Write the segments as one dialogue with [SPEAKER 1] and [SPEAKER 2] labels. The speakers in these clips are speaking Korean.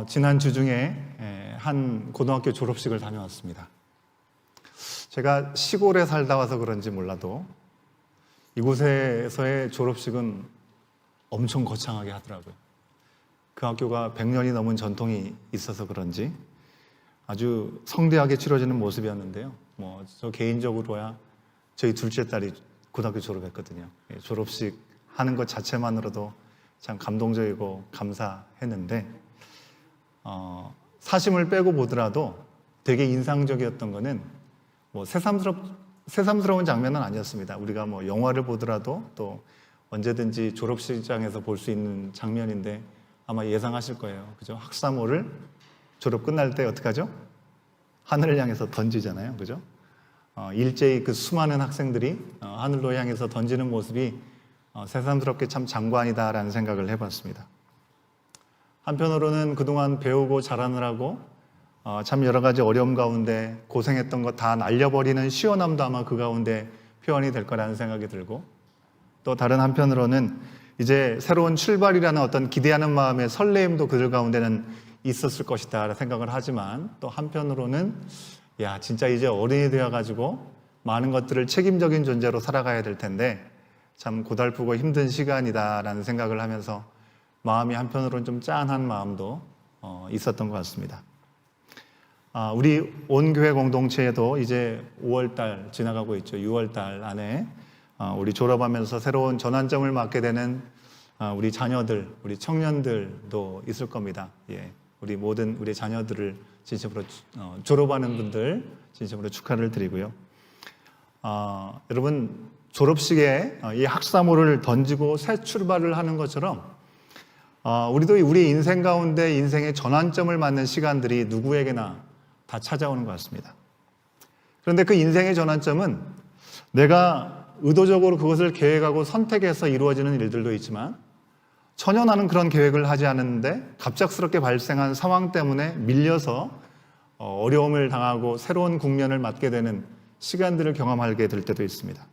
[SPEAKER 1] 지난 주 중에 한 고등학교 졸업식을 다녀왔습니다. 제가 시골에 살다 와서 그런지 몰라도 이곳에서의 졸업식은 엄청 거창하게 하더라고요. 그 학교가 100년이 넘은 전통이 있어서 그런지 아주 성대하게 치러지는 모습이었는데요. 저 개인적으로야 저희 둘째 딸이 고등학교 졸업했거든요. 졸업식 하는 것 자체만으로도 참 감동적이고 감사했는데 사심을 빼고 보더라도 되게 인상적이었던 거는 새삼스러운 장면은 아니었습니다. 우리가 영화를 보더라도 또 언제든지 졸업식장에서 볼 수 있는 장면인데 아마 예상하실 거예요. 그죠? 학사모를 졸업 끝날 때 어떻게 하죠? 하늘을 향해서 던지잖아요. 그죠? 일제히 그 수많은 학생들이 하늘로 향해서 던지는 모습이 새삼스럽게 참 장관이다라는 생각을 해봤습니다. 한편으로는 그동안 배우고 자라느라고 참 여러 가지 어려움 가운데 고생했던 거 다 날려버리는 시원함도 아마 그 가운데 표현이 될 거라는 생각이 들고, 또 다른 한편으로는 이제 새로운 출발이라는 어떤 기대하는 마음의 설레임도 그들 가운데는 있었을 것이다 생각을 하지만, 또 한편으로는 진짜 이제 어른이 되어가지고 많은 것들을 책임적인 존재로 살아가야 될 텐데 참 고달프고 힘든 시간이다라는 생각을 하면서 마음이 한편으로는 좀 짠한 마음도 있었던 것 같습니다. 우리 온 교회 공동체에도 이제 5월달 지나가고 있죠. 6월달 안에 우리 졸업하면서 새로운 전환점을 맞게 되는 우리 자녀들, 우리 청년들도 있을 겁니다. 우리 모든 우리 자녀들을 진심으로 졸업하는 분들 진심으로 축하를 드리고요. 여러분, 졸업식에 이 학사모를 던지고 새 출발을 하는 것처럼 우리도 우리 인생 가운데 인생의 전환점을 맞는 시간들이 누구에게나 다 찾아오는 것 같습니다. 그런데 그 인생의 전환점은 내가 의도적으로 그것을 계획하고 선택해서 이루어지는 일들도 있지만, 전혀 나는 그런 계획을 하지 않았는데 갑작스럽게 발생한 상황 때문에 밀려서 어려움을 당하고 새로운 국면을 맞게 되는 시간들을 경험하게 될 때도 있습니다.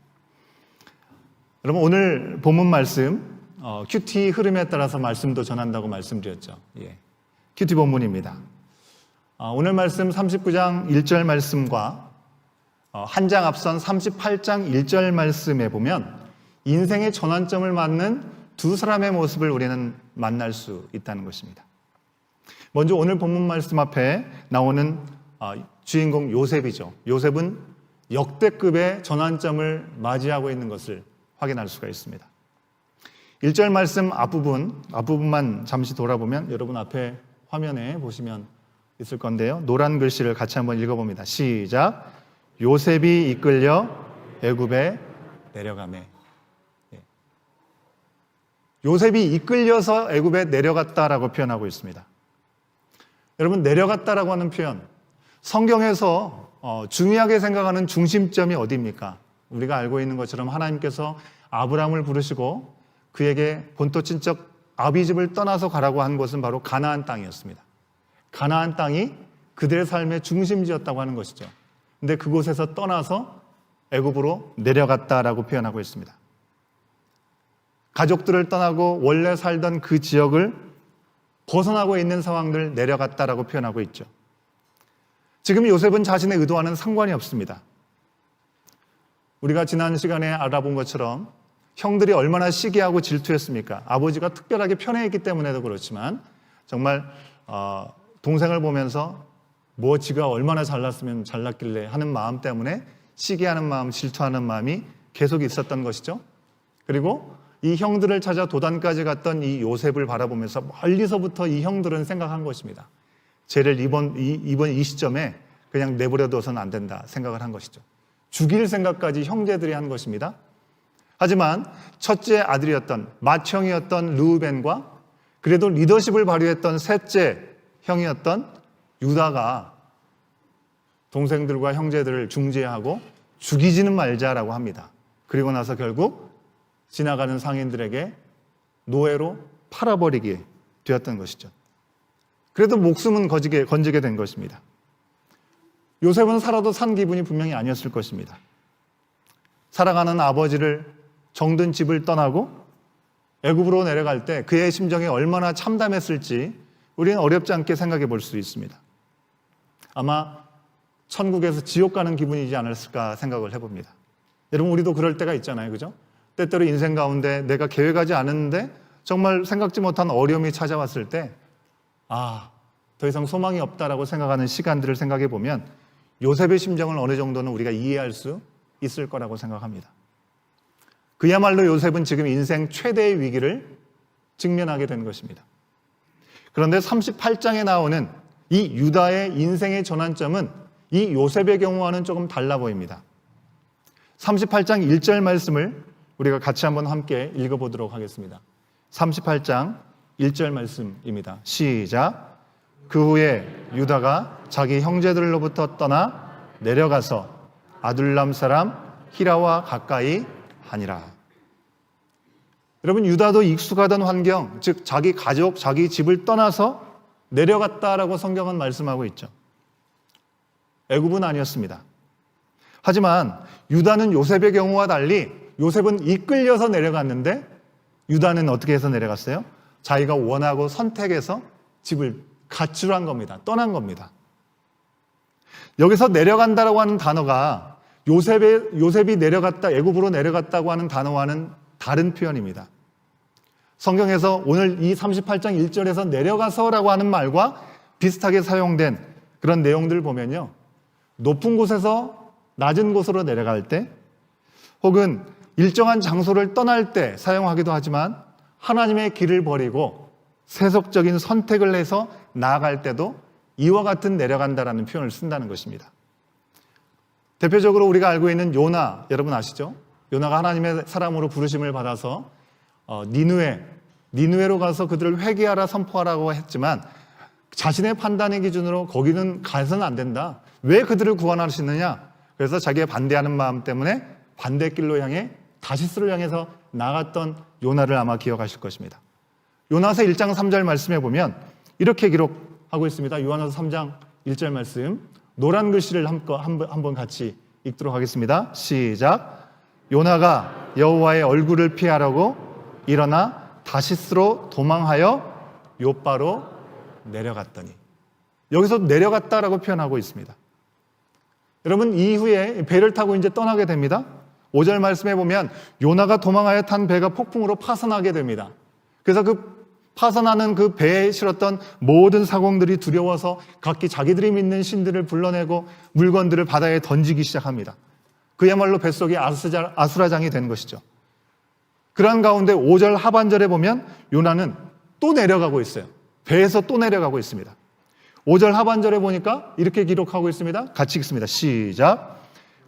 [SPEAKER 1] 여러분, 오늘 본문 말씀 큐티 흐름에 따라서 말씀도 전한다고 말씀드렸죠. 큐티 본문입니다. 오늘 말씀 39장 1절 말씀과 한 장 앞선 38장 1절 말씀에 보면 인생의 전환점을 맞는 두 사람의 모습을 우리는 만날 수 있다는 것입니다. 먼저 오늘 본문 말씀 앞에 나오는 주인공 요셉이죠. 요셉은 역대급의 전환점을 맞이하고 있는 것을 확인할 수가 있습니다. 1절 말씀 앞부분만 잠시 돌아보면 여러분 앞에 화면에 보시면 있을 건데요. 노란 글씨를 같이 한번 읽어봅니다. 시작. 요셉이 이끌려 애굽에 내려가매. 요셉이 이끌려서 애굽에 내려갔다라고 표현하고 있습니다. 여러분, 내려갔다라고 하는 표현, 성경에서 중요하게 생각하는 중심점이 어디입니까? 우리가 알고 있는 것처럼 하나님께서 아브라함을 부르시고 그에게 본토 친척 아비집을 떠나서 가라고 한 곳은 바로 가나안 땅이었습니다. 가나안 땅이 그들의 삶의 중심지였다고 하는 것이죠. 근데 그곳에서 떠나서 애굽으로 내려갔다라고 표현하고 있습니다. 가족들을 떠나고 원래 살던 그 지역을 벗어나고 있는 상황을 내려갔다라고 표현하고 있죠. 지금 요셉은 자신의 의도와는 상관이 없습니다. 우리가 지난 시간에 알아본 것처럼 형들이 얼마나 시기하고 질투했습니까? 아버지가 특별하게 편애했기 때문에도 그렇지만 정말 동생을 보면서 지가 얼마나 잘났으면 잘났길래 하는 마음 때문에 시기하는 마음, 질투하는 마음이 계속 있었던 것이죠. 그리고 이 형들을 찾아 도단까지 갔던 이 요셉을 바라보면서 멀리서부터 이 형들은 생각한 것입니다. 쟤를 이번 이 시점에 그냥 내버려둬서는 안 된다 생각을 한 것이죠. 죽일 생각까지 형제들이 한 것입니다. 하지만 첫째 아들이었던 맏형이었던 르우벤과 그래도 리더십을 발휘했던 셋째 형이었던 유다가 동생들과 형제들을 중재하고 죽이지는 말자라고 합니다. 그리고 나서 결국 지나가는 상인들에게 노예로 팔아버리게 되었던 것이죠. 그래도 목숨은 건지게 된 것입니다. 요셉은 살아도 산 기분이 분명히 아니었을 것입니다. 살아가는 아버지를 정든 집을 떠나고 애굽으로 내려갈 때 그의 심정이 얼마나 참담했을지 우리는 어렵지 않게 생각해 볼 수 있습니다. 아마 천국에서 지옥 가는 기분이지 않았을까 생각을 해봅니다. 여러분, 우리도 그럴 때가 있잖아요. 그죠? 때때로 인생 가운데 내가 계획하지 않았는데 정말 생각지 못한 어려움이 찾아왔을 때 더 이상 소망이 없다라고 생각하는 시간들을 생각해 보면 요셉의 심정을 어느 정도는 우리가 이해할 수 있을 거라고 생각합니다. 그야말로 요셉은 지금 인생 최대의 위기를 직면하게 된 것입니다. 그런데 38장에 나오는 이 유다의 인생의 전환점은 이 요셉의 경우와는 조금 달라 보입니다. 38장 1절 말씀을 우리가 같이 한번 함께 읽어보도록 하겠습니다. 38장 1절 말씀입니다. 시작. 그 후에 유다가 자기 형제들로부터 떠나 내려가서 아둘람 사람 히라와 가까이 하니라. 여러분, 유다도 익숙하던 환경, 즉 자기 가족, 자기 집을 떠나서 내려갔다라고 성경은 말씀하고 있죠. 애굽은 아니었습니다. 하지만 유다는 요셉의 경우와 달리 요셉은 이끌려서 내려갔는데 유다는 어떻게 해서 내려갔어요? 자기가 원하고 선택해서 집을 가출한 겁니다. 떠난 겁니다. 여기서 내려간다라고 하는 단어가 요셉이 내려갔다, 애굽으로 내려갔다고 하는 단어와는 다른 표현입니다. 성경에서 오늘 이 38장 1절에서 내려가서라고 하는 말과 비슷하게 사용된 그런 내용들을 보면요, 높은 곳에서 낮은 곳으로 내려갈 때 혹은 일정한 장소를 떠날 때 사용하기도 하지만 하나님의 길을 버리고 세속적인 선택을 해서 나아갈 때도 이와 같은 내려간다라는 표현을 쓴다는 것입니다. 대표적으로 우리가 알고 있는 요나, 여러분 아시죠? 요나가 하나님의 사람으로 부르심을 받아서 니느웨로 가서 그들을 회개하라 선포하라고 했지만 자신의 판단의 기준으로 거기는 가서는 안 된다. 왜 그들을 구원하시느냐? 그래서 자기가 반대하는 마음 때문에 반대길로 향해 다시스를 향해서 나갔던 요나를 아마 기억하실 것입니다. 요나서 1장 3절 말씀해 보면 이렇게 기록하고 있습니다. 요나서 3장 1절 말씀, 노란 글씨를 한번 같이 읽도록 하겠습니다. 시작. 요나가 여호와의 얼굴을 피하려고 일어나 다시스로 도망하여 요바로 내려갔더니, 여기서 내려갔다라고 표현하고 있습니다. 여러분, 이후에 배를 타고 이제 떠나게 됩니다. 5절 말씀해 보면 요나가 도망하여 탄 배가 폭풍으로 파선하게 됩니다. 그래서 그 파선하는 그 배에 실었던 모든 사공들이 두려워서 각기 자기들이 믿는 신들을 불러내고 물건들을 바다에 던지기 시작합니다. 그야말로 뱃속이 아수라장이 된 것이죠. 그러한 가운데 5절 하반절에 보면 요나는 또 내려가고 있어요. 배에서 또 내려가고 있습니다. 5절 하반절에 보니까 이렇게 기록하고 있습니다. 같이 읽습니다. 시작.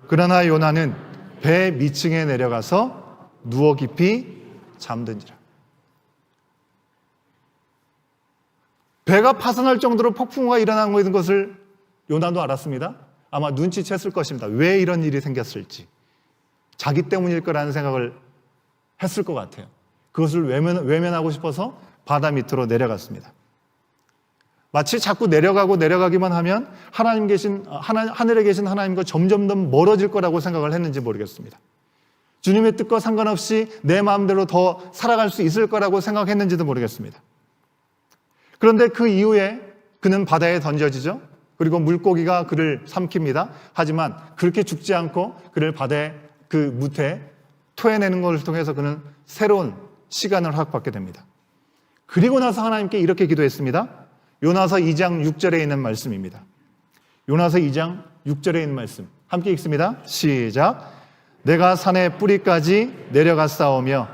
[SPEAKER 1] 그러나 요나는 배 밑층에 내려가서 누워 깊이 잠든지라. 배가 파선할 정도로 폭풍우가 일어난 것을 요나도 알았습니다. 아마 눈치챘을 것입니다. 왜 이런 일이 생겼을지. 자기 때문일 거라는 생각을 했을 것 같아요. 그것을 외면하고 싶어서 바다 밑으로 내려갔습니다. 마치 자꾸 내려가기만 하면 하늘에 계신 하나님과 점점 더 멀어질 거라고 생각을 했는지 모르겠습니다. 주님의 뜻과 상관없이 내 마음대로 더 살아갈 수 있을 거라고 생각했는지도 모르겠습니다. 그런데 그 이후에 그는 바다에 던져지죠. 그리고 물고기가 그를 삼킵니다. 하지만 그렇게 죽지 않고 그를 바다의 그 무태 토해내는 것을 통해서 그는 새로운 시간을 허락받게 됩니다. 그리고 나서 하나님께 이렇게 기도했습니다. 요나서 2장 6절에 있는 말씀입니다. 요나서 2장 6절에 있는 말씀 함께 읽습니다. 시작. 내가 산의 뿌리까지 내려갔사오며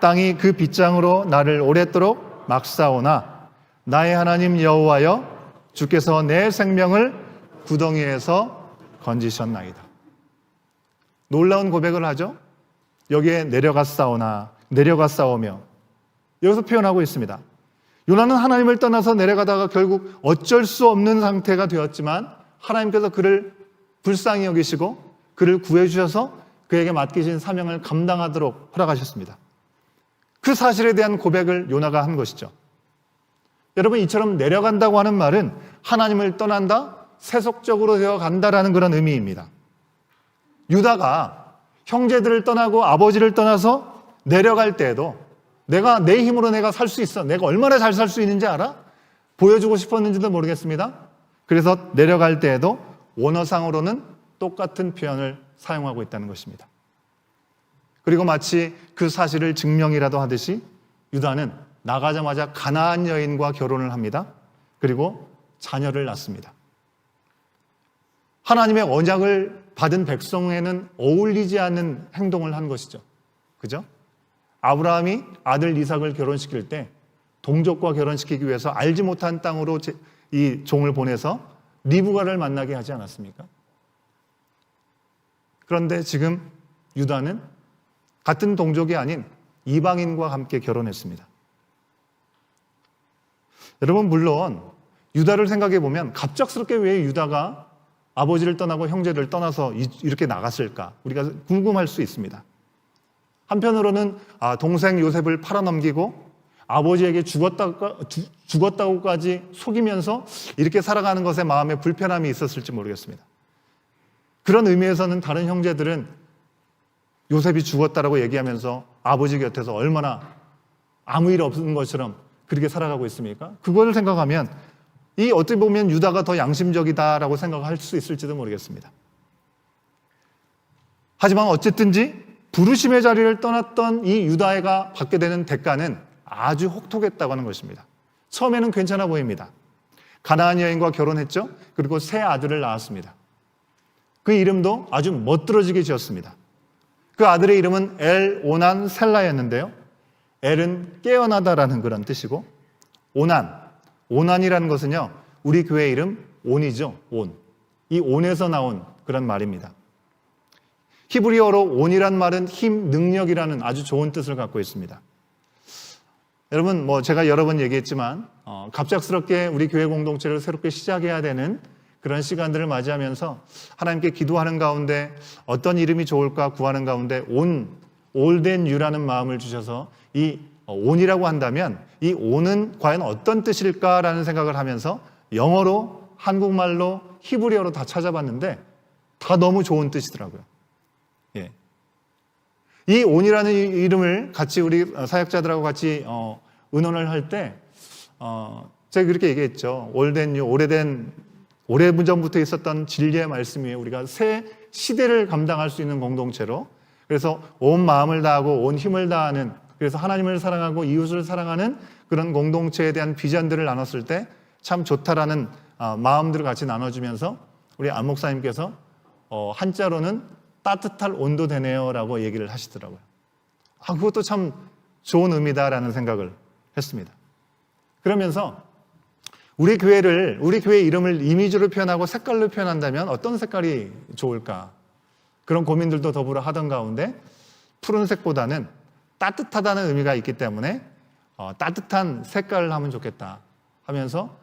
[SPEAKER 1] 땅이 그 빗장으로 나를 오랫도록 막사오나 나의 하나님 여호와여 주께서 내 생명을 구덩이에서 건지셨나이다. 놀라운 고백을 하죠. 여기에 내려갔사오며 여기서 표현하고 있습니다. 요나는 하나님을 떠나서 내려가다가 결국 어쩔 수 없는 상태가 되었지만 하나님께서 그를 불쌍히 여기시고 그를 구해주셔서 그에게 맡기신 사명을 감당하도록 허락하셨습니다. 그 사실에 대한 고백을 요나가 한 것이죠. 여러분, 이처럼 내려간다고 하는 말은 하나님을 떠난다, 세속적으로 되어 간다라는 그런 의미입니다. 유다가 형제들을 떠나고 아버지를 떠나서 내려갈 때에도 내가 내 힘으로 내가 살 수 있어. 내가 얼마나 잘 살 수 있는지 알아? 보여주고 싶었는지도 모르겠습니다. 그래서 내려갈 때에도 원어상으로는 똑같은 표현을 사용하고 있다는 것입니다. 그리고 마치 그 사실을 증명이라도 하듯이 유다는 나가자마자 가나안 여인과 결혼을 합니다. 그리고 자녀를 낳습니다. 하나님의 언약을 받은 백성에는 어울리지 않는 행동을 한 것이죠. 그죠? 아브라함이 아들 이삭을 결혼시킬 때 동족과 결혼시키기 위해서 알지 못한 땅으로 이 종을 보내서 리브가를 만나게 하지 않았습니까? 그런데 지금 유다는 같은 동족이 아닌 이방인과 함께 결혼했습니다. 여러분, 물론 유다를 생각해 보면 갑작스럽게 왜 유다가 아버지를 떠나고 형제를 떠나서 이렇게 나갔을까? 우리가 궁금할 수 있습니다. 한편으로는 동생 요셉을 팔아넘기고 아버지에게 죽었다고까지 속이면서 이렇게 살아가는 것에 마음에 불편함이 있었을지 모르겠습니다. 그런 의미에서는 다른 형제들은 요셉이 죽었다라고 얘기하면서 아버지 곁에서 얼마나 아무 일 없는 것처럼 그렇게 살아가고 있습니까? 그걸 생각하면 어떻게 보면 유다가 더 양심적이다라고 생각할 수 있을지도 모르겠습니다. 하지만 어쨌든지 부르심의 자리를 떠났던 이 유다가 받게 되는 대가는 아주 혹독했다고 하는 것입니다. 처음에는 괜찮아 보입니다. 가나안 여인과 결혼했죠. 그리고 새 아들을 낳았습니다. 그 이름도 아주 멋들어지게 지었습니다. 그 아들의 이름은 엘 오난 셀라였는데요. 엘은 깨어나다라는 그런 뜻이고, 오난이라는 것은요, 우리 교회 이름 온이죠. 온. 이 온에서 나온 그런 말입니다. 히브리어로 온이란 말은 힘, 능력이라는 아주 좋은 뜻을 갖고 있습니다. 여러분, 제가 여러 번 얘기했지만 갑작스럽게 우리 교회 공동체를 새롭게 시작해야 되는 그런 시간들을 맞이하면서 하나님께 기도하는 가운데 어떤 이름이 좋을까 구하는 가운데 올된 유라는 마음을 주셔서 이 온이라고 한다면 이 온은 과연 어떤 뜻일까라는 생각을 하면서 영어로, 한국말로, 히브리어로 다 찾아봤는데 다 너무 좋은 뜻이더라고요. 예. 이 온이라는 이름을 같이 우리 사역자들하고 같이 의논을 할 때 제가 그렇게 얘기했죠. 올된 유, 오래전부터 있었던 진리의 말씀 위에 우리가 새 시대를 감당할 수 있는 공동체로, 그래서 온 마음을 다하고 온 힘을 다하는, 그래서 하나님을 사랑하고 이웃을 사랑하는 그런 공동체에 대한 비전들을 나눴을 때 참 좋다라는 마음들을 같이 나눠주면서 우리 안 목사님께서 한자로는 따뜻할 온도 되네요라고 얘기를 하시더라고요. 그것도 참 좋은 의미다라는 생각을 했습니다. 그러면서 우리 교회 이름을 이미지로 표현하고 색깔로 표현한다면 어떤 색깔이 좋을까? 그런 고민들도 더불어 하던 가운데 푸른색보다는 따뜻하다는 의미가 있기 때문에 따뜻한 색깔을 하면 좋겠다 하면서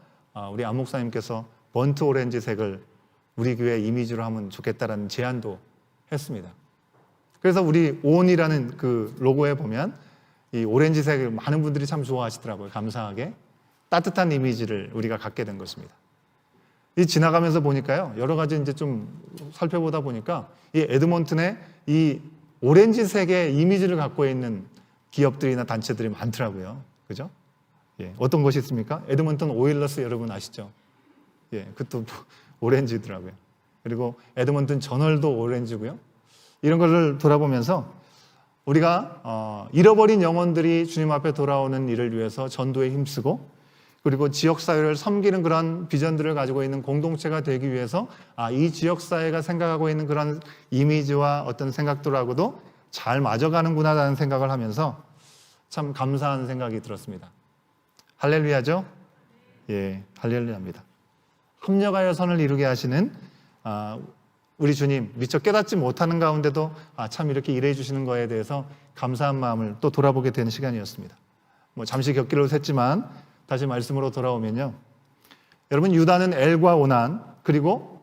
[SPEAKER 1] 우리 안 목사님께서 번트 오렌지색을 우리 교회 이미지로 하면 좋겠다라는 제안도 했습니다. 그래서 우리 온이라는 그 로고에 보면 이 오렌지색을 많은 분들이 참 좋아하시더라고요. 감사하게 따뜻한 이미지를 우리가 갖게 된 것입니다. 이 지나가면서 보니까요, 여러 가지 이제 좀 살펴보다 보니까 이 에드먼튼의 이 오렌지색의 이미지를 갖고 있는 기업들이나 단체들이 많더라고요. 그죠? 예, 어떤 것이 있습니까? 에드먼튼 오일러스 여러분 아시죠? 예, 그것도 오렌지더라고요. 그리고 에드먼튼 저널도 오렌지고요. 이런 것을 돌아보면서 우리가 잃어버린 영혼들이 주님 앞에 돌아오는 일을 위해서 전도에 힘쓰고, 그리고 지역사회를 섬기는 그런 비전들을 가지고 있는 공동체가 되기 위해서 이 지역사회가 생각하고 있는 그런 이미지와 어떤 생각들하고도 잘 맞아가는구나라는 생각을 하면서 참 감사한 생각이 들었습니다. 할렐루야죠? 예, 할렐루야입니다. 합력하여 선을 이루게 하시는 우리 주님, 미처 깨닫지 못하는 가운데도 참 이렇게 일해 주시는 거에 대해서 감사한 마음을 또 돌아보게 되는 시간이었습니다. 잠시 곁길로 샜지만 다시 말씀으로 돌아오면요, 여러분, 유다는 엘과 오난 그리고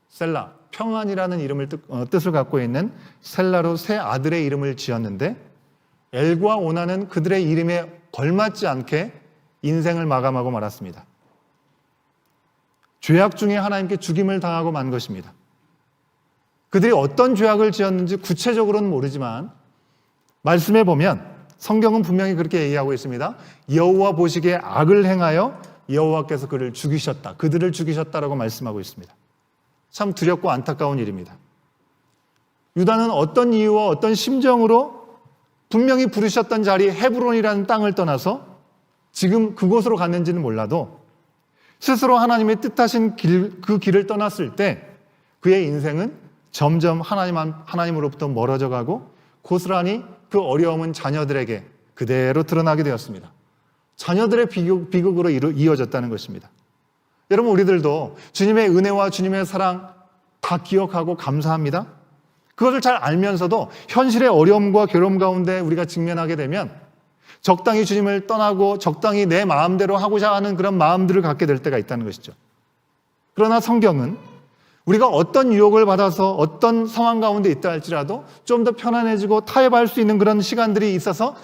[SPEAKER 1] 셀라, 평안이라는 이름을 뜻을 갖고 있는 셀라로 세 아들의 이름을 지었는데, 엘과 오난은 그들의 이름에 걸맞지 않게 인생을 마감하고 말았습니다. 죄악 중에 하나님께 죽임을 당하고 만 것입니다. 그들이 어떤 죄악을 지었는지 구체적으로는 모르지만 말씀에 보면 성경은 분명히 그렇게 얘기하고 있습니다. 여호와 보시기에 악을 행하여 여호와께서 그들을 죽이셨다라고 말씀하고 있습니다. 참 두렵고 안타까운 일입니다. 유다는 어떤 이유와 어떤 심정으로 분명히 부르셨던 자리 헤브론이라는 땅을 떠나서 지금 그곳으로 갔는지는 몰라도 스스로 하나님의 뜻하신 그 길을 떠났을 때 그의 인생은 점점 하나님으로부터 멀어져 가고 고스란히 그 어려움은 자녀들에게 그대로 드러나게 되었습니다. 자녀들의 비극으로 이어졌다는 것입니다. 여러분, 우리들도 주님의 은혜와 주님의 사랑 다 기억하고 감사합니다. 그것을 잘 알면서도 현실의 어려움과 괴로움 가운데 우리가 직면하게 되면 적당히 주님을 떠나고 적당히 내 마음대로 하고자 하는 그런 마음들을 갖게 될 때가 있다는 것이죠. 그러나 성경은 우리가 어떤 유혹을 받아서 어떤 상황 가운데 있다 할지라도 좀 더 편안해지고 타협할 수 있는 그런 시간들이 있어서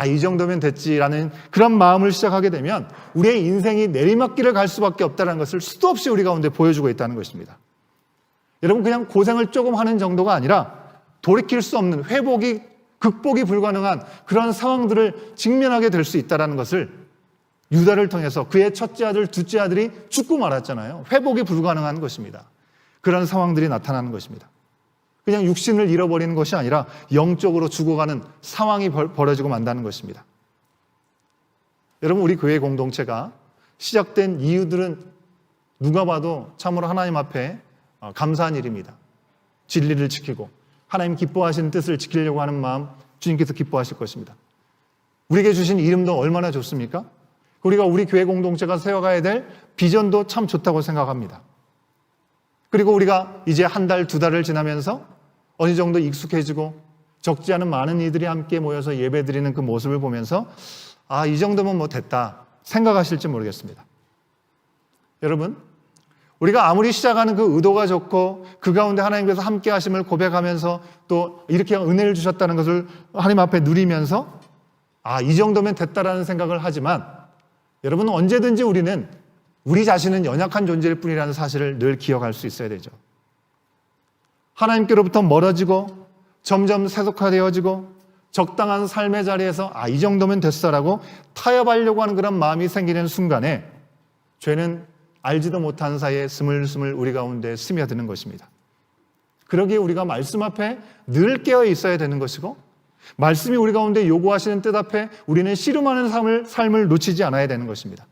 [SPEAKER 1] 이 정도면 됐지라는 그런 마음을 시작하게 되면 우리의 인생이 내리막길을 갈 수밖에 없다는 것을 수도 없이 우리 가운데 보여주고 있다는 것입니다. 여러분, 그냥 고생을 조금 하는 정도가 아니라 돌이킬 수 없는 극복이 불가능한 그런 상황들을 직면하게 될 수 있다는 것을 유다를 통해서 그의 첫째 아들, 둘째 아들이 죽고 말았잖아요. 회복이 불가능한 것입니다. 그런 상황들이 나타나는 것입니다. 그냥 육신을 잃어버리는 것이 아니라 영적으로 죽어가는 상황이 벌어지고 만다는 것입니다. 여러분, 우리 교회 공동체가 시작된 이유들은 누가 봐도 참으로 하나님 앞에 감사한 일입니다. 진리를 지키고 하나님 기뻐하시는 뜻을 지키려고 하는 마음, 주님께서 기뻐하실 것입니다. 우리에게 주신 이름도 얼마나 좋습니까? 우리가 우리 교회 공동체가 세워가야 될 비전도 참 좋다고 생각합니다. 그리고 우리가 이제 한 달, 두 달을 지나면서 어느 정도 익숙해지고 적지 않은 많은 이들이 함께 모여서 예배드리는 그 모습을 보면서 이 정도면 뭐 됐다 생각하실지 모르겠습니다. 여러분, 우리가 아무리 시작하는 그 의도가 좋고 그 가운데 하나님께서 함께 하심을 고백하면서 또 이렇게 은혜를 주셨다는 것을 하나님 앞에 누리면서 이 정도면 됐다라는 생각을 하지만 여러분, 언제든지 우리는 우리 자신은 연약한 존재일 뿐이라는 사실을 늘 기억할 수 있어야 되죠. 하나님께로부터 멀어지고 점점 세속화되어지고 적당한 삶의 자리에서 이 정도면 됐어라고 타협하려고 하는 그런 마음이 생기는 순간에 죄는 알지도 못한 사이에 스물스물 우리 가운데 스며드는 것입니다. 그러기에 우리가 말씀 앞에 늘 깨어 있어야 되는 것이고 말씀이 우리 가운데 요구하시는 뜻 앞에 우리는 씨름하는 삶을 놓치지 않아야 되는 것입니다.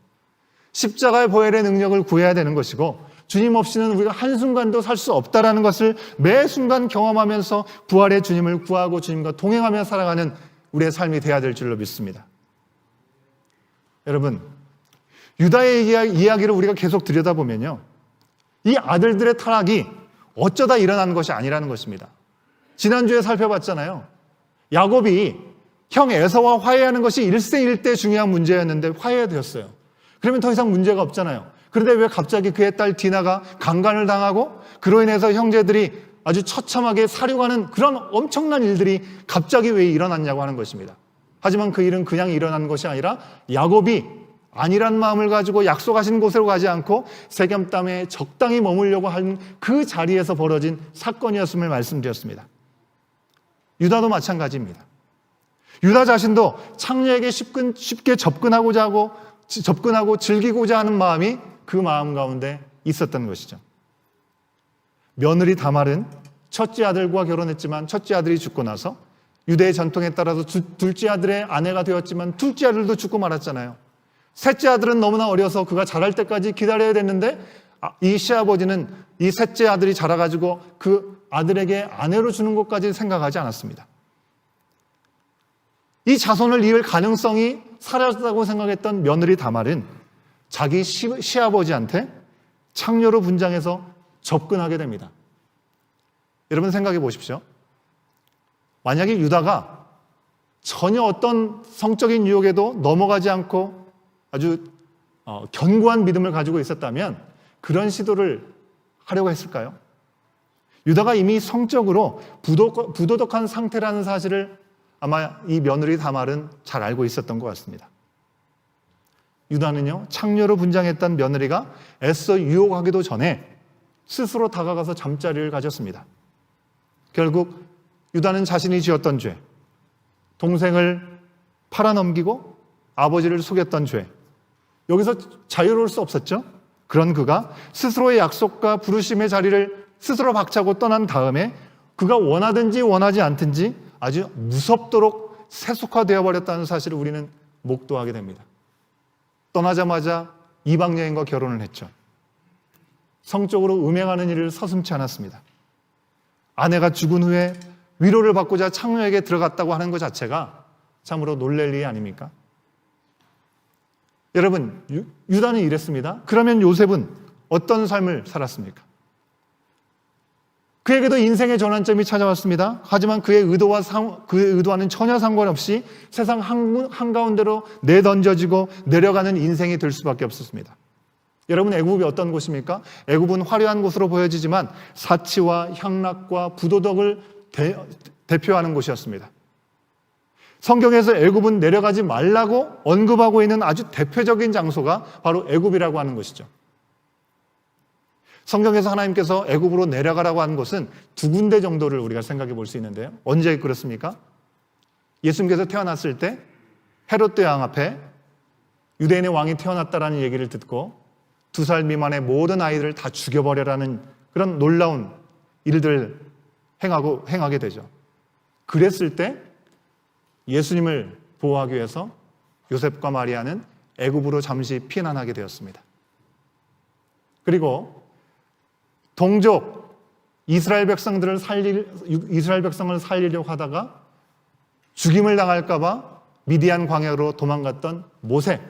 [SPEAKER 1] 십자가의 보혈의 능력을 구해야 되는 것이고 주님 없이는 우리가 한순간도 살 수 없다라는 것을 매 순간 경험하면서 부활의 주님을 구하고 주님과 동행하며 살아가는 우리의 삶이 되어야 될 줄로 믿습니다. 여러분, 유다의 이야기를 우리가 계속 들여다보면요, 이 아들들의 타락이 어쩌다 일어난 것이 아니라는 것입니다. 지난주에 살펴봤잖아요. 야곱이 형 에서와 화해하는 것이 일생일대 중요한 문제였는데 화해되었어요. 그러면 더 이상 문제가 없잖아요. 그런데 왜 갑자기 그의 딸 디나가 강간을 당하고 그로 인해서 형제들이 아주 처참하게 사륙하는 그런 엄청난 일들이 갑자기 왜 일어났냐고 하는 것입니다. 하지만 그 일은 그냥 일어난 것이 아니라 야곱이 안일한 마음을 가지고 약속하신 곳으로 가지 않고 세겜 땅에 적당히 머물려고 한 그 자리에서 벌어진 사건이었음을 말씀드렸습니다. 유다도 마찬가지입니다. 유다 자신도 창녀에게 쉽게 접근하고 즐기고자 하는 마음이 그 마음 가운데 있었던 것이죠. 며느리 다말은 첫째 아들과 결혼했지만 첫째 아들이 죽고 나서 유대의 전통에 따라서 둘째 아들의 아내가 되었지만 둘째 아들도 죽고 말았잖아요. 셋째 아들은 너무나 어려서 그가 자랄 때까지 기다려야 됐는데 이 시아버지는 이 셋째 아들이 자라가지고 그 아들에게 아내로 주는 것까지 생각하지 않았습니다. 이 자손을 이을 가능성이 사라졌다고 생각했던 며느리 다말은 자기 시아버지한테 창녀로 분장해서 접근하게 됩니다. 여러분 생각해 보십시오. 만약에 유다가 전혀 어떤 성적인 유혹에도 넘어가지 않고 아주 견고한 믿음을 가지고 있었다면 그런 시도를 하려고 했을까요? 유다가 이미 성적으로 부도덕한 상태라는 사실을 아마 이 며느리 다말은 잘 알고 있었던 것 같습니다. 유다는요, 창녀로 분장했던 며느리가 애써 유혹하기도 전에 스스로 다가가서 잠자리를 가졌습니다. 결국 유다는 자신이 지었던 죄, 동생을 팔아넘기고 아버지를 속였던 죄, 여기서 자유로울 수 없었죠. 그런 그가 스스로의 약속과 부르심의 자리를 스스로 박차고 떠난 다음에 그가 원하든지 원하지 않든지 아주 무섭도록 세속화되어 버렸다는 사실을 우리는 목도하게 됩니다. 떠나자마자 이방 여인과 결혼을 했죠. 성적으로 음행하는 일을 서슴지 않았습니다. 아내가 죽은 후에 위로를 받고자 창녀에게 들어갔다고 하는 것 자체가 참으로 놀랄 일이 아닙니까? 여러분, 유다는 이랬습니다. 그러면 요셉은 어떤 삶을 살았습니까? 그에게도 인생의 전환점이 찾아왔습니다. 하지만 그의 의도와는 전혀 상관없이 세상 한가운데로 내던져지고 내려가는 인생이 될 수밖에 없었습니다. 여러분, 애굽이 어떤 곳입니까? 애굽은 화려한 곳으로 보여지지만 사치와 향락과 부도덕을 대표하는 곳이었습니다. 성경에서 애굽은 내려가지 말라고 언급하고 있는 아주 대표적인 장소가 바로 애굽이라고 하는 것이죠. 성경에서 하나님께서 애굽으로 내려가라고 하는 것은 두 군데 정도를 우리가 생각해 볼 수 있는데요. 언제 그렇습니까? 예수님께서 태어났을 때 헤롯 왕 앞에 유대인의 왕이 태어났다라는 얘기를 듣고 2살 미만의 모든 아이들을 다 죽여버려라는 그런 놀라운 일들을 행하게 되죠. 그랬을 때 예수님을 보호하기 위해서 요셉과 마리아는 애굽으로 잠시 피난하게 되었습니다. 그리고 동족 이스라엘 백성을 살리려고 하다가 죽임을 당할까 봐 미디안 광야로 도망갔던 모세,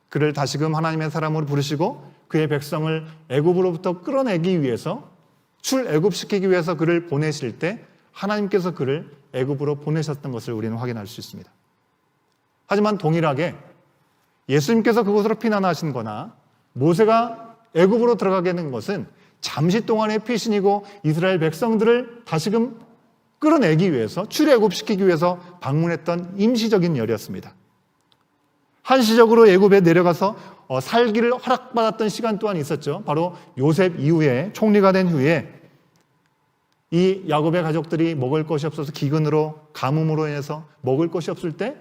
[SPEAKER 1] 그를 다시금 하나님의 사람으로 부르시고 그의 백성을 애굽으로부터 끌어내기 위해서 출애굽시키기 위해서 그를 보내실 때 하나님께서 그를 애굽으로 보내셨던 것을 우리는 확인할 수 있습니다. 하지만 동일하게 예수님께서 그곳으로 피난하신 거나 모세가 애굽으로 들어가게 된 것은 잠시 동안의 피신이고 이스라엘 백성들을 다시금 끌어내기 위해서 출애굽시키기 위해서 방문했던 임시적인 열이었습니다. 한시적으로 애굽에 내려가서 살기를 허락받았던 시간 또한 있었죠. 바로 요셉 이후에 총리가 된 후에 이 야곱의 가족들이 먹을 것이 없어서 기근으로 가뭄으로 인해서 먹을 것이 없을 때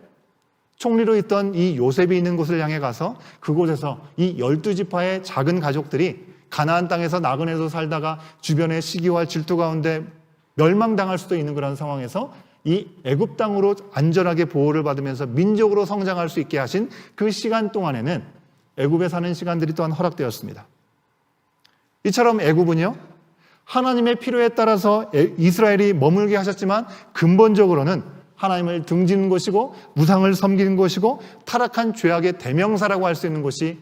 [SPEAKER 1] 총리로 있던 이 요셉이 있는 곳을 향해 가서 그곳에서 이 12지파의 작은 가족들이 가나안 땅에서 나그네로 살다가 주변의 시기와 질투 가운데 멸망당할 수도 있는 그런 상황에서 이 애굽 땅으로 안전하게 보호를 받으면서 민족으로 성장할 수 있게 하신 그 시간 동안에는 애굽에 사는 시간들이 또한 허락되었습니다. 이처럼 애굽은요, 하나님의 필요에 따라서 이스라엘이 머물게 하셨지만 근본적으로는 하나님을 등지는 곳이고 우상을 섬기는 곳이고 타락한 죄악의 대명사라고 할 수 있는 곳이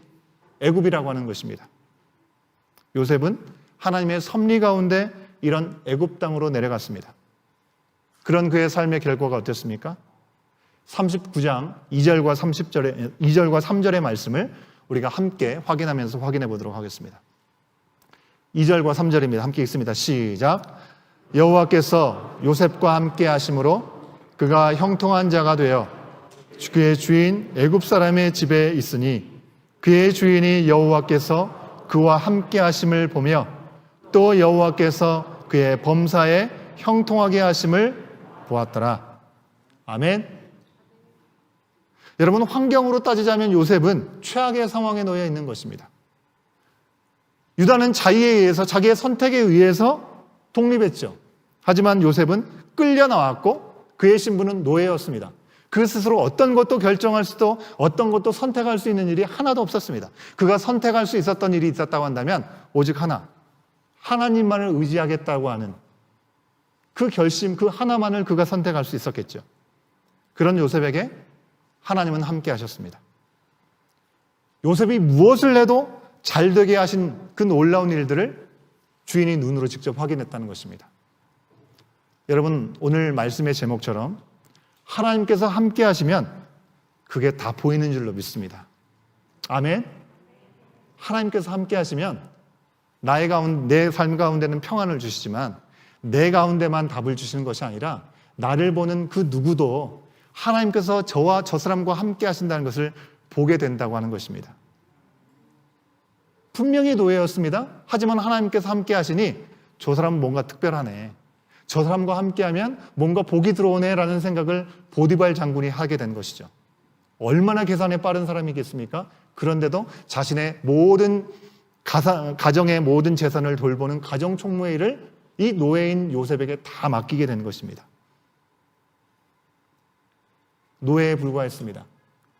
[SPEAKER 1] 애굽이라고 하는 것입니다. 요셉은 하나님의 섭리 가운데 이런 애굽 땅으로 내려갔습니다. 그런 그의 삶의 결과가 어땠습니까? 39장 2절과 3절의 말씀을 우리가 함께 확인하면서 확인해 보도록 하겠습니다. 2절과 3절입니다. 함께 읽습니다. 시작. 여호와께서 요셉과 함께 하심으로 그가 형통한 자가 되어 그의 주인 애굽 사람의 집에 있으니 그의 주인이 여호와께서 그와 함께 하심을 보며 또 여호와께서 그의 범사에 형통하게 하심을 보았더라. 아멘. 여러분, 환경으로 따지자면 요셉은 최악의 상황에 놓여 있는 것입니다. 유다는 자의에 의해서 자기의 선택에 의해서 독립했죠. 하지만 요셉은 끌려 나왔고 그의 신분은 노예였습니다. 그 스스로 어떤 것도 결정할 수도 어떤 것도 선택할 수 있는 일이 하나도 없었습니다. 그가 선택할 수 있었던 일이 있었다고 한다면 오직 하나, 하나님만을 의지하겠다고 하는 그 결심, 그 하나만을 그가 선택할 수 있었겠죠. 그런 요셉에게 하나님은 함께 하셨습니다. 요셉이 무엇을 해도 잘 되게 하신 그 놀라운 일들을 주인이 눈으로 직접 확인했다는 것입니다. 여러분, 오늘 말씀의 제목처럼 하나님께서 함께 하시면 그게 다 보이는 줄로 믿습니다. 아멘. 하나님께서 함께 하시면 내 삶 가운데는 평안을 주시지만 내 가운데만 답을 주시는 것이 아니라 나를 보는 그 누구도 하나님께서 저와 저 사람과 함께 하신다는 것을 보게 된다고 하는 것입니다. 분명히 노예였습니다. 하지만 하나님께서 함께 하시니 저 사람은 뭔가 특별하네, 저 사람과 함께하면 뭔가 복이 들어오네라는 생각을 보디발 장군이 하게 된 것이죠. 얼마나 계산에 빠른 사람이겠습니까? 그런데도 자신의 모든 가정의 모든 재산을 돌보는 가정총무회의를 이 노예인 요셉에게 다 맡기게 된 것입니다. 노예에 불과했습니다.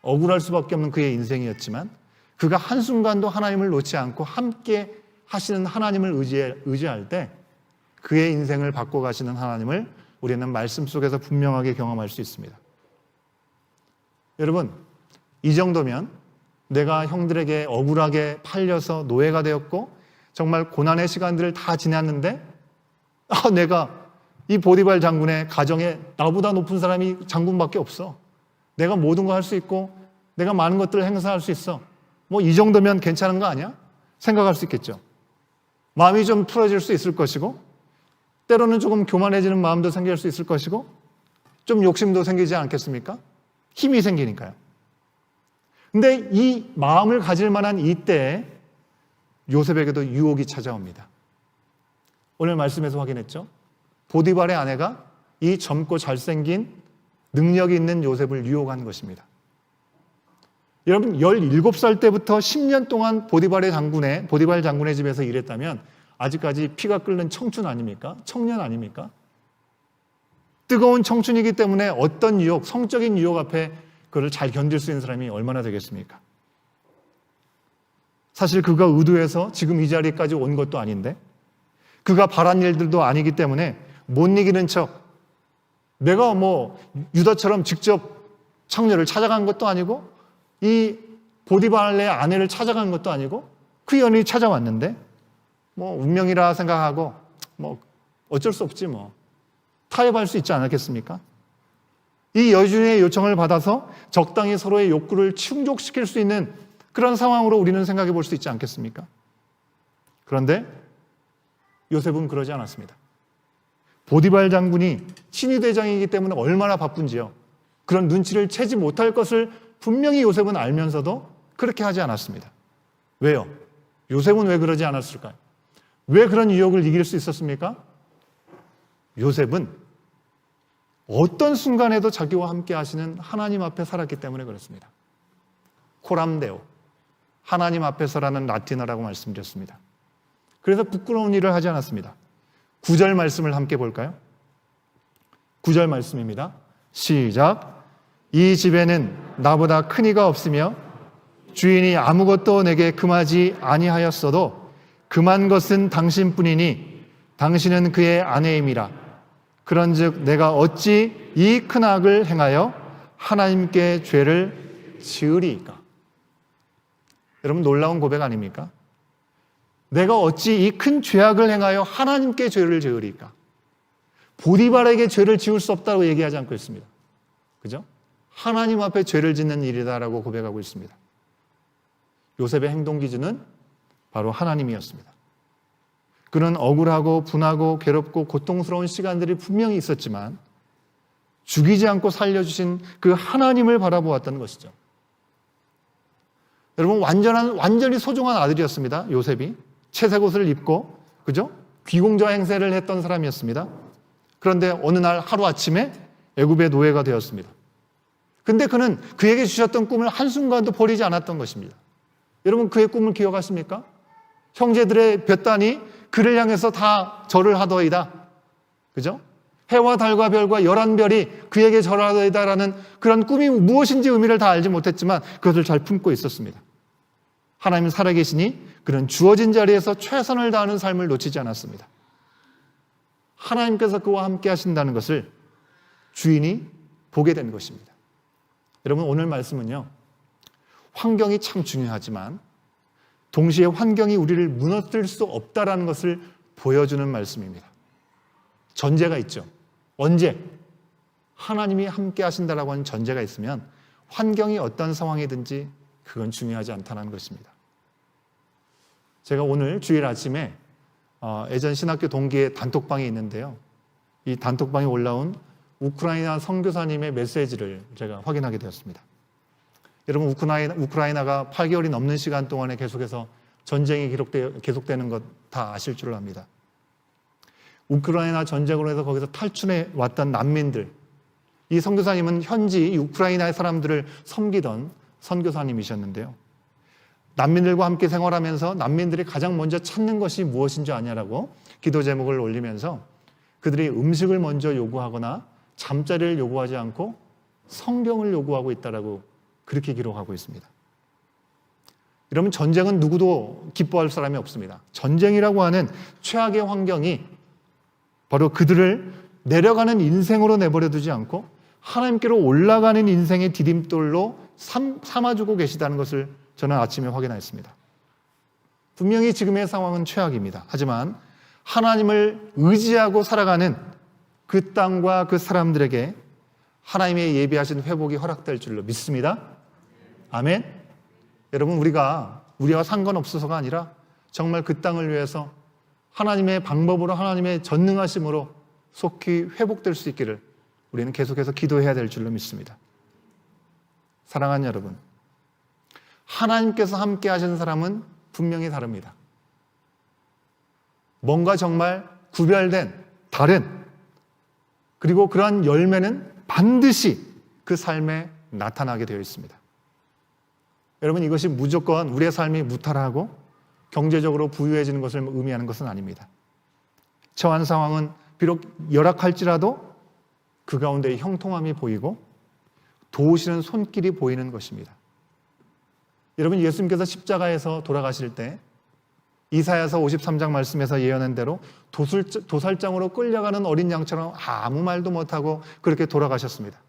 [SPEAKER 1] 억울할 수밖에 없는 그의 인생이었지만 그가 한순간도 하나님을 놓지 않고 함께 하시는 하나님을 의지할 때 그의 인생을 바꿔가시는 하나님을 우리는 말씀 속에서 분명하게 경험할 수 있습니다. 여러분, 이 정도면 내가 형들에게 억울하게 팔려서 노예가 되었고 정말 고난의 시간들을 다 지났는데 내가 이 보디발 장군의 가정에 나보다 높은 사람이 장군밖에 없어. 내가 모든 거 할 수 있고 내가 많은 것들을 행사할 수 있어. 뭐 이 정도면 괜찮은 거 아니야? 생각할 수 있겠죠. 마음이 좀 풀어질 수 있을 것이고 때로는 조금 교만해지는 마음도 생길 수 있을 것이고 좀 욕심도 생기지 않겠습니까? 힘이 생기니까요. 근데 이 마음을 가질 만한 이때에 요셉에게도 유혹이 찾아옵니다. 오늘 말씀에서 확인했죠. 보디발의 아내가 이 젊고 잘생긴 능력이 있는 요셉을 유혹한 것입니다. 여러분 17살 때부터 10년 동안 보디발 장군의 집에서 일했다면 아직까지 피가 끓는 청춘 아닙니까? 청년 아닙니까? 뜨거운 청춘이기 때문에 어떤 유혹, 성적인 유혹 앞에 그걸 잘 견딜 수 있는 사람이 얼마나 되겠습니까? 사실 그가 의도해서 지금 이 자리까지 온 것도 아닌데 그가 바란 일들도 아니기 때문에 못 이기는 척 내가 뭐 유다처럼 직접 창녀를 찾아간 것도 아니고 이 보디발의 아내를 찾아간 것도 아니고 그 연인이 찾아왔는데 뭐 운명이라 생각하고 뭐 어쩔 수 없지 뭐 타협할 수 있지 않았겠습니까? 이 여주인의 요청을 받아서 적당히 서로의 욕구를 충족시킬 수 있는 그런 상황으로 우리는 생각해 볼 수 있지 않겠습니까? 그런데 요셉은 그러지 않았습니다. 보디발 장군이 친위대장이기 때문에 얼마나 바쁜지요. 그런 눈치를 채지 못할 것을 분명히 요셉은 알면서도 그렇게 하지 않았습니다. 왜요? 요셉은 왜 그러지 않았을까요? 왜 그런 유혹을 이길 수 있었습니까? 요셉은 어떤 순간에도 자기와 함께 하시는 하나님 앞에 살았기 때문에 그렇습니다. 코람데오, 하나님 앞에서라는 라틴어라고 말씀드렸습니다. 그래서 부끄러운 일을 하지 않았습니다. 9절 말씀을 함께 볼까요? 9절 말씀입니다. 시작. 이 집에는 나보다 큰 이가 없으며 주인이 아무것도 내게 금하지 아니하였어도 금한 것은 당신뿐이니 당신은 그의 아내임이라. 그런즉 내가 어찌 이 큰 악을 행하여 하나님께 죄를 지으리이까? 여러분 놀라운 고백 아닙니까? 내가 어찌 이 큰 죄악을 행하여 하나님께 죄를 지으리이까? 보디발에게 죄를 지을 수 없다고 얘기하지 않고 있습니다. 그죠? 하나님 앞에 죄를 짓는 일이다라고 고백하고 있습니다. 요셉의 행동 기준은 바로 하나님이었습니다. 그는 억울하고 분하고 괴롭고 고통스러운 시간들이 분명히 있었지만 죽이지 않고 살려주신 그 하나님을 바라보았던 것이죠. 여러분 완전히 소중한 아들이었습니다. 요셉이 채색 옷을 입고 그죠? 귀공자 행세를 했던 사람이었습니다. 그런데 어느 날 하루아침에 애굽의 노예가 되었습니다. 근데 그는 그에게 주셨던 꿈을 한순간도 버리지 않았던 것입니다. 여러분 그의 꿈을 기억하십니까? 형제들의 볕단이 그를 향해서 다 절을 하더이다. 그죠? 해와 달과 별과 11별이 그에게 절하더이다라는 그런 꿈이 무엇인지 의미를 다 알지 못했지만 그것을 잘 품고 있었습니다. 하나님은 살아계시니 그는 주어진 자리에서 최선을 다하는 삶을 놓치지 않았습니다. 하나님께서 그와 함께 하신다는 것을 주인이 보게 된 것입니다. 여러분 오늘 말씀은요. 환경이 참 중요하지만 동시에 환경이 우리를 무너뜨릴 수 없다라는 것을 보여주는 말씀입니다. 전제가 있죠. 언제? 하나님이 함께 하신다라고 하는 전제가 있으면 환경이 어떤 상황이든지 그건 중요하지 않다는 것입니다. 제가 오늘 주일 아침에 예전 신학교 동기의 단톡방이 있는데요. 이 단톡방에 올라온 우크라이나 선교사님의 메시지를 제가 확인하게 되었습니다. 여러분 우크라이나가 8개월이 넘는 시간 동안에 계속해서 전쟁이 계속되는 것 다 아실 줄 압니다. 우크라이나 전쟁으로 해서 거기서 탈출해 왔던 난민들, 이 선교사님은 현지 우크라이나의 사람들을 섬기던 선교사님이셨는데요. 난민들과 함께 생활하면서 난민들이 가장 먼저 찾는 것이 무엇인 줄 아냐라고 기도 제목을 올리면서 그들이 음식을 먼저 요구하거나 잠자리를 요구하지 않고 성경을 요구하고 있다라고 그렇게 기록하고 있습니다. 여러분, 전쟁은 누구도 기뻐할 사람이 없습니다. 전쟁이라고 하는 최악의 환경이 바로 그들을 내려가는 인생으로 내버려 두지 않고 하나님께로 올라가는 인생의 디딤돌로 삼아주고 계시다는 것을 저는 아침에 확인했습니다. 분명히 지금의 상황은 최악입니다. 하지만 하나님을 의지하고 살아가는 그 땅과 그 사람들에게 하나님의 예비하신 회복이 허락될 줄로 믿습니다. 아멘. 여러분, 우리와 상관없어서가 아니라 정말 그 땅을 위해서 하나님의 방법으로 하나님의 전능하심으로 속히 회복될 수 있기를 우리는 계속해서 기도해야 될 줄로 믿습니다. 사랑하는 여러분, 하나님께서 함께 하신 사람은 분명히 다릅니다. 뭔가 정말 구별된, 다른, 그리고 그러한 열매는 반드시 그 삶에 나타나게 되어 있습니다. 여러분, 이것이 무조건 우리의 삶이 무탈하고 경제적으로 부유해지는 것을 의미하는 것은 아닙니다. 처한 상황은 비록 열악할지라도 그 가운데 형통함이 보이고 도우시는 손길이 보이는 것입니다. 여러분, 예수님께서 십자가에서 돌아가실 때 이사야서 53장 말씀에서 예언한 대로 도살장으로 끌려가는 어린 양처럼 아무 말도 못하고 그렇게 돌아가셨습니다.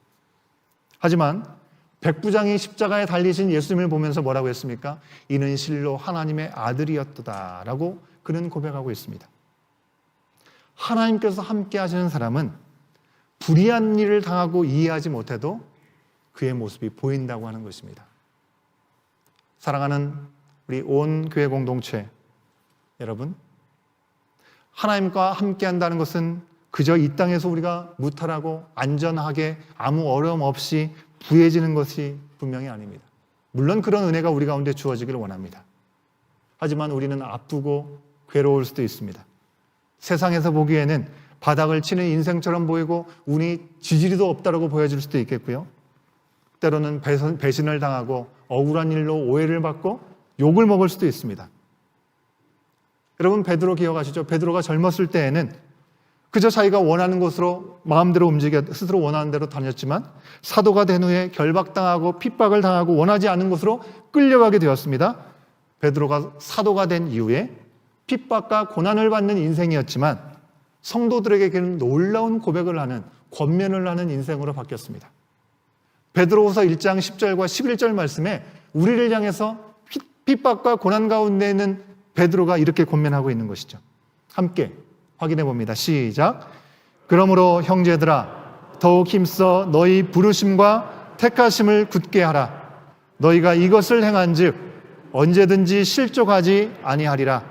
[SPEAKER 1] 하지만 백부장이 십자가에 달리신 예수님을 보면서 뭐라고 했습니까? 이는 실로 하나님의 아들이었도다라고 그는 고백하고 있습니다. 하나님께서 함께 하시는 사람은 불의한 일을 당하고 이해하지 못해도 그의 모습이 보인다고 하는 것입니다. 사랑하는 우리 온 교회 공동체 여러분, 하나님과 함께 한다는 것은 그저 이 땅에서 우리가 무탈하고 안전하게 아무 어려움 없이 부해지는 것이 분명히 아닙니다. 물론 그런 은혜가 우리 가운데 주어지기를 원합니다. 하지만 우리는 아프고 괴로울 수도 있습니다. 세상에서 보기에는 바닥을 치는 인생처럼 보이고 운이 지지리도 없다라고 보여질 수도 있겠고요. 때로는 배신을 당하고 억울한 일로 오해를 받고 욕을 먹을 수도 있습니다. 여러분, 베드로 기억하시죠? 베드로가 젊었을 때에는 그저 자기가 원하는 곳으로 마음대로 스스로 원하는 대로 다녔지만 사도가 된 후에 결박당하고 핍박을 당하고 원하지 않은 곳으로 끌려가게 되었습니다. 베드로가 사도가 된 이후에 핍박과 고난을 받는 인생이었지만 성도들에게는 놀라운 고백을 하는, 권면을 하는 인생으로 바뀌었습니다. 베드로후서 1장 10절과 11절 말씀에 우리를 향해서 핍박과 고난 가운데 있는 베드로가 이렇게 권면하고 있는 것이죠. 함께 확인해 봅니다. 시작. 그러므로 형제들아, 더욱 힘써 너희 부르심과 택하심을 굳게 하라. 너희가 이것을 행한즉 언제든지 실족하지 아니하리라.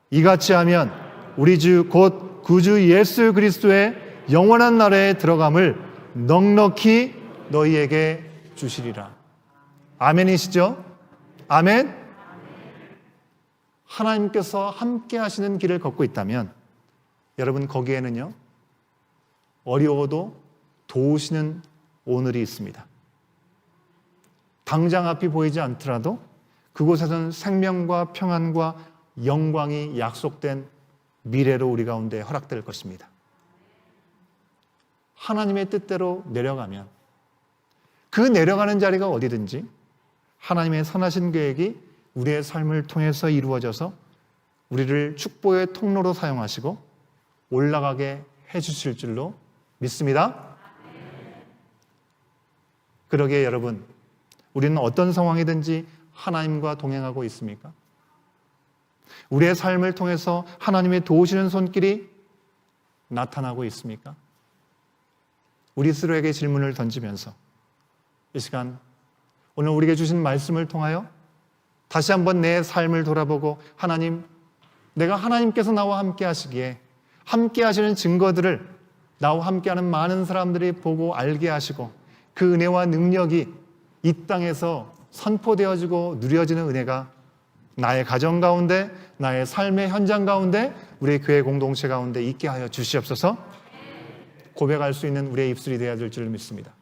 [SPEAKER 1] 이같이 하면 우리 주 곧 구주 예수 그리스도의 영원한 나라에 들어감을 넉넉히 너희에게 주시리라. 아멘이시죠? 아멘. 하나님께서 함께 하시는 길을 걷고 있다면 여러분, 거기에는요, 어려워도 도우시는 오늘이 있습니다. 당장 앞이 보이지 않더라도 그곳에서는 생명과 평안과 영광이 약속된 미래로 우리 가운데 허락될 것입니다. 하나님의 뜻대로 내려가면 그 내려가는 자리가 어디든지 하나님의 선하신 계획이 우리의 삶을 통해서 이루어져서 우리를 축복의 통로로 사용하시고 올라가게 해주실 줄로 믿습니다. 그러기에 여러분, 우리는 어떤 상황이든지 하나님과 동행하고 있습니까? 우리의 삶을 통해서 하나님의 도우시는 손길이 나타나고 있습니까? 우리 스스로에게 질문을 던지면서 이 시간 오늘 우리에게 주신 말씀을 통하여 다시 한번 내 삶을 돌아보고 하나님, 내가 하나님께서 나와 함께 하시기에 함께 하시는 증거들을 나와 함께하는 많은 사람들이 보고 알게 하시고 그 은혜와 능력이 이 땅에서 선포되어지고 누려지는 은혜가 나의 가정 가운데, 나의 삶의 현장 가운데, 우리의 교회 공동체 가운데 있게 하여 주시옵소서. 고백할 수 있는 우리의 입술이 되어야 될 줄 믿습니다.